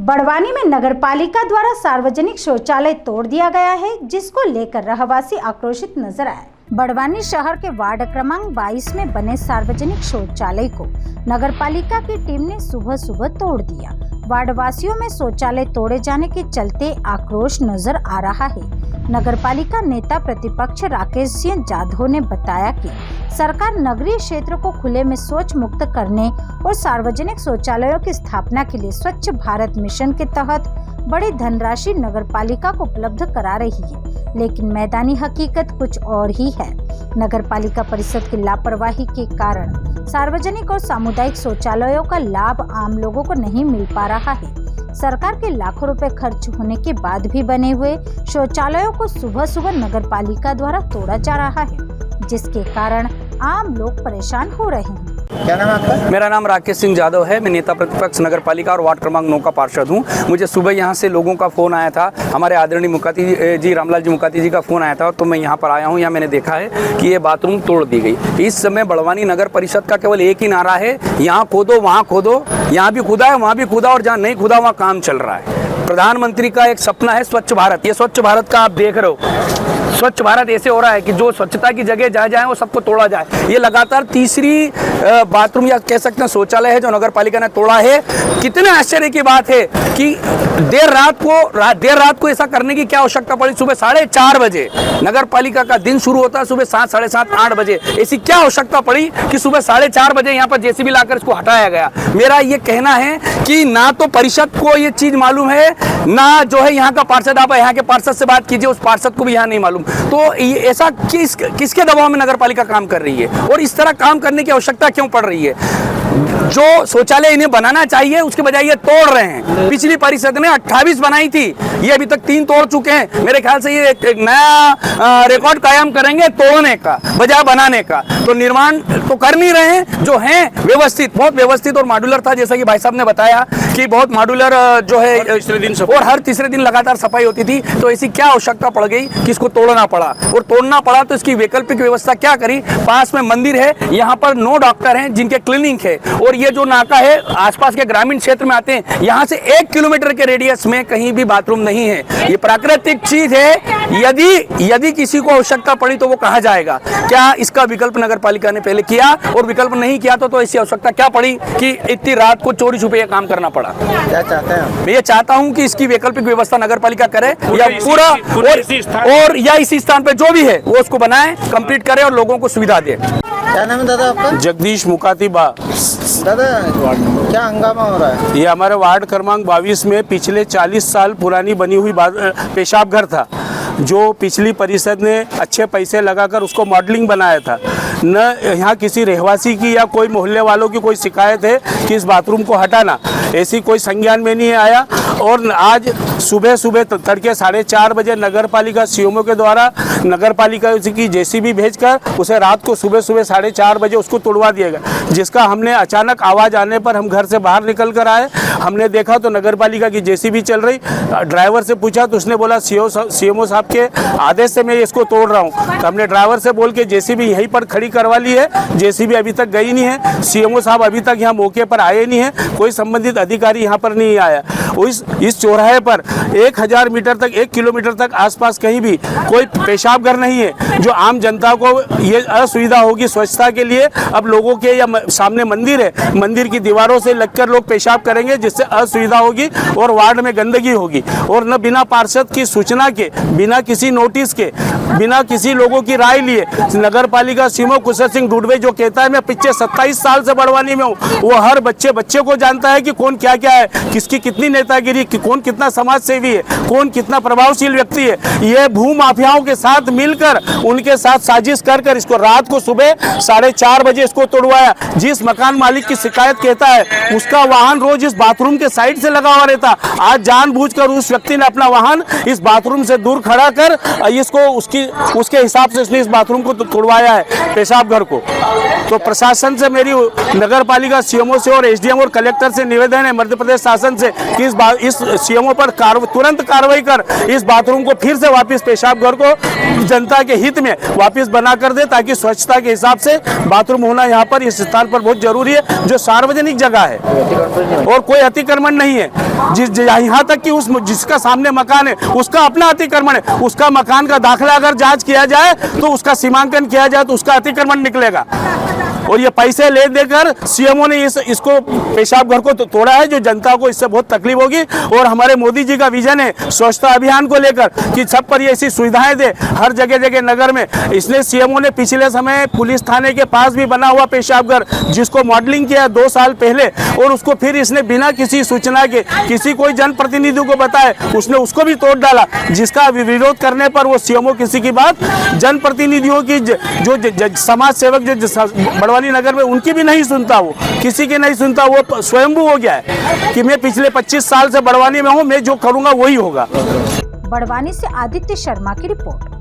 बड़वानी में नगरपालिका द्वारा सार्वजनिक शौचालय तोड़ दिया गया है, जिसको लेकर रहवासी आक्रोशित नजर आए। बड़वानी शहर के वार्ड क्रमांक 22 में बने सार्वजनिक शौचालय को नगरपालिका की टीम ने सुबह सुबह तोड़ दिया। वार्ड वासियों में शौचालय तोड़े जाने के चलते आक्रोश नजर आ रहा है। नगरपालिका नेता प्रतिपक्ष राकेश सिंह जाधव ने बताया कि सरकार नगरीय क्षेत्र को खुले में शौच मुक्त करने और सार्वजनिक शौचालयों की स्थापना के लिए स्वच्छ भारत मिशन के तहत बड़ी धनराशि नगरपालिका को उपलब्ध करा रही है, लेकिन मैदानी हकीकत कुछ और ही है। नगरपालिका परिषद की लापरवाही के कारण सार्वजनिक और सामुदायिक शौचालयों का लाभ आम लोगों को नहीं मिल पा रहा है। सरकार के लाखों रुपए खर्च होने के बाद भी बने हुए शौचालयों को सुबह सुबह नगरपालिका द्वारा तोड़ा जा रहा है, जिसके कारण आम लोग परेशान हो रहे हैं। क्या नाम है आपका? मेरा नाम राकेश सिंह जाधव है। मैं नेता प्रतिपक्ष नगरपालिका और वार्ड क्रमांक 9 का पार्षद हूँ। मुझे सुबह यहाँ से लोगों का फ़ोन आया था, हमारे आदरणीय मुकाती जी रामलाल जी मुकाती जी का फ़ोन आया था, तो मैं यहाँ पर आया हूँ। यहाँ मैंने देखा है कि ये बाथरूम तोड़ दी गई। इस समय बड़वानी नगर परिषद का केवल एक ही नारा है, यहाँ खोदो वहाँ खोदो, यहाँ भी खुदा है वहाँ भी खुदा, और जहाँ नहीं खुदा वहाँ काम चल रहा है। प्रधानमंत्री का एक सपना है स्वच्छ भारत। ये स्वच्छ भारत का आप देख रहे हो, स्वच्छ भारत ऐसे हो रहा है कि जो स्वच्छता की जगह जहाँ जाए वो सबको तोड़ा जाए। ये लगातार तीसरी बाथरूम या कह सकते हैं शौचालय है जो नगरपालिका ने तोड़ा है। कितने आश्चर्य की बात है कि देर रात को ऐसा करने की क्या आवश्यकता पड़ी। सुबह 4:30 बजे नगरपालिका का दिन शुरू होता है, सुबह 7, 7:30, 8 बजे ऐसी क्या आवश्यकता पड़ी कि सुबह 4:30 बजे यहाँ पर जेसीबी लाकर इसको हटाया गया। मेरा ये कहना है कि ना तो परिषद को ये चीज मालूम है, ना जो है यहाँ का पार्षद, आप यहाँ के पार्षद से बात कीजिए, उस पार्षद को भी यहाँ नहीं मालूम। तो ऐसा किसके दबाव में नगरपालिका काम कर रही है और इस तरह काम करने की आवश्यकता क्यों पड़ रही है। जो शौचालय इन्हें बनाना चाहिए उसके बजाय ये तोड़ रहे हैं। पिछली परिषद ने 28 बनाई थी, ये अभी तक 3 तोड़ चुके हैं। मेरे ख्याल से ये एक नया रिकॉर्ड कायम करेंगे तोड़ने का बजाय बनाने का। तो निर्माण तो कर नहीं रहे हैं, जो है व्यवस्थित, बहुत व्यवस्थित और मॉड्यूलर था, जैसा कि भाई साहब ने बताया कि बहुत मॉड्यूलर जो है और हर तीसरे दिन लगातार सफाई होती थी। तो ऐसी क्या आवश्यकता पड़ गई कि इसको तोड़ना पड़ा, और तोड़ना पड़ा तो इसकी वैकल्पिक व्यवस्था क्या करी। पास में मंदिर है, यहाँ पर 9 डॉक्टर हैं जिनके क्लिनिक है, और ये जो नाका है आसपास के ग्रामीण क्षेत्र में आते हैं, यहाँ से 1 किलोमीटर के रेडियस में कहीं भी बाथरूम नहीं है। ये प्राकृतिक चीज है, यदि किसी को आवश्यकता पड़ी तो वो कहाँ जाएगा। क्या इसका विकल्प नगरपालिका ने पहले किया, और विकल्प नहीं किया तो ऐसी आवश्यकता क्या पड़ी कि इतनी रात को चोरी छुपे काम करना पड़ा। क्या चाहते हैं? मैं ये चाहता हूँ कि इसकी वैकल्पिक व्यवस्था नगरपालिका करे, या पूरा और या इसी स्थान पे जो भी है वो उसको बनाए, कंप्लीट करे और लोगों को सुविधा दे। क्या नाम है दादा आपका? जगदीश मुकाती बा। दादा क्या हंगामा हो रहा है? ये हमारे वार्ड क्रमांक 22 में पिछले 40 साल पुरानी बनी हुई पेशाब घर था, जो पिछली परिषद ने अच्छे पैसे लगाकर उसको मॉडलिंग बनाया था। न यहाँ किसी रहवासी की या कोई मोहल्ले वालों की कोई शिकायत है कि इस बाथरूम को हटाना, ऐसी कोई संज्ञान में नहीं आया। और आज सुबह तड़के 4:30 बजे नगरपालिका सीएमओ के द्वारा नगरपालिका की जेसीबी भेजकर उसे रात को सुबह 4:30 बजे उसको तोड़वा दिया गया, जिसका हमने अचानक आवाज़ आने पर हम घर से बाहर निकल कर आए। हमने देखा तो नगरपालिका की जेसीबी चल रही। ड्राइवर से पूछा तो उसने बोला सीएमओ साहब के आदेश से मैं इसको तोड़ रहा हूँ। तो हमने ड्राइवर से बोल के जेसीबी यहीं पर खड़ी करवा ली है। जेसीबी अभी तक गई नहीं है, सीएमओ साहब अभी तक यहाँ मौके पर आए नहीं है, कोई संबंधित अधिकारी यहाँ पर नहीं आया। इस चौराहे पर 1000 मीटर तक, 1 किलोमीटर तक आसपास कहीं भी कोई पेशाब घर नहीं है, जो आम जनता को ये असुविधा होगी स्वच्छता के लिए। अब लोगों के या सामने मंदिर है, मंदिर की दीवारों से लगकर लोग पेशाब करेंगे, जिससे असुविधा होगी और वार्ड में गंदगी होगी। और न बिना पार्षद की सूचना के, बिना किसी नोटिस के, बिना किसी लोगों की राय लिए नगरपालिका सीएमओ कुशल सिंह डुडवे जो कहता है मैं पिछले 27 साल से बड़वानी में हूँ, वो हर बच्चे को जानता है कि कौन क्या क्या है, किसकी कितनी नेतागिरी, कौन कितना समाज सेवी है, कौन कितना प्रभावशील व्यक्ति है। ये भू माफियाओं के साथ मिलकर उनके साथ साजिश कर इसको रात को सुबह 4:30 बजे इसको तोड़वाया। जिस मकान मालिक की शिकायत कहता है उसका वाहन रोज इस बाथरूम के साइड से लगा हुआ रहता, आज जानबूझकर उस व्यक्ति ने अपना वाहन इस बाथरूम से दूर खड़ा कर इसको उसके हिसाब से इसने इस बाथरूम को तोड़वाया है, पेशाब घर को। तो प्रशासन से मेरी नगरपालिका सीएमओ से और एसडीएम और कलेक्टर से निवेदन है, मध्य प्रदेश शासन से, कि इस सीएमओ पर तुरंत कार्रवाई कर इस बाथरूम को फिर से वापस पेशाब घर को जनता के हित में वापस बना कर दे, ताकि स्वच्छता के हिसाब से बाथरूम होना यहाँ पर इस स्थान पर बहुत जरूरी है, जो सार्वजनिक जगह है और कोई अतिक्रमण नहीं है। यहाँ तक कि उस जिसका सामने मकान है उसका अपना अतिक्रमण है, उसका मकान का दाखला अगर जांच किया जाए तो उसका सीमांकन किया जाए तो उसका अतिक्रमण निकलेगा। और ये पैसे ले देकर सीएमओ ने इसको पेशाब घर को तोड़ा है, जो जनता को इससे बहुत तकलीफ होगी। और हमारे मोदी जी का विजन है स्वच्छता अभियान को लेकर कि सब पर ये ऐसी सुविधाएं दे हर जगह जगह नगर में। इसलिए सीएमओ ने पिछले समय पुलिस थाने के पास भी बना हुआ पेशाब घर, जिसको मॉडलिंग किया 2 साल पहले, और उसको फिर इसने बिना किसी सूचना के किसी कोई जनप्रतिनिधि को बताए उसने उसको भी तोड़ डाला, जिसका विरोध करने पर वो सीएमओ किसी की बात जनप्रतिनिधियों की जो समाज सेवक जो बड़वानी नगर में उनकी भी नहीं सुनता, वो किसी की नहीं सुनता, वो स्वयंभू हो गया है कि मैं पिछले 25 साल से बड़वानी में हूँ, मैं जो करूँगा वही होगा। बड़वानी से आदित्य शर्मा की रिपोर्ट।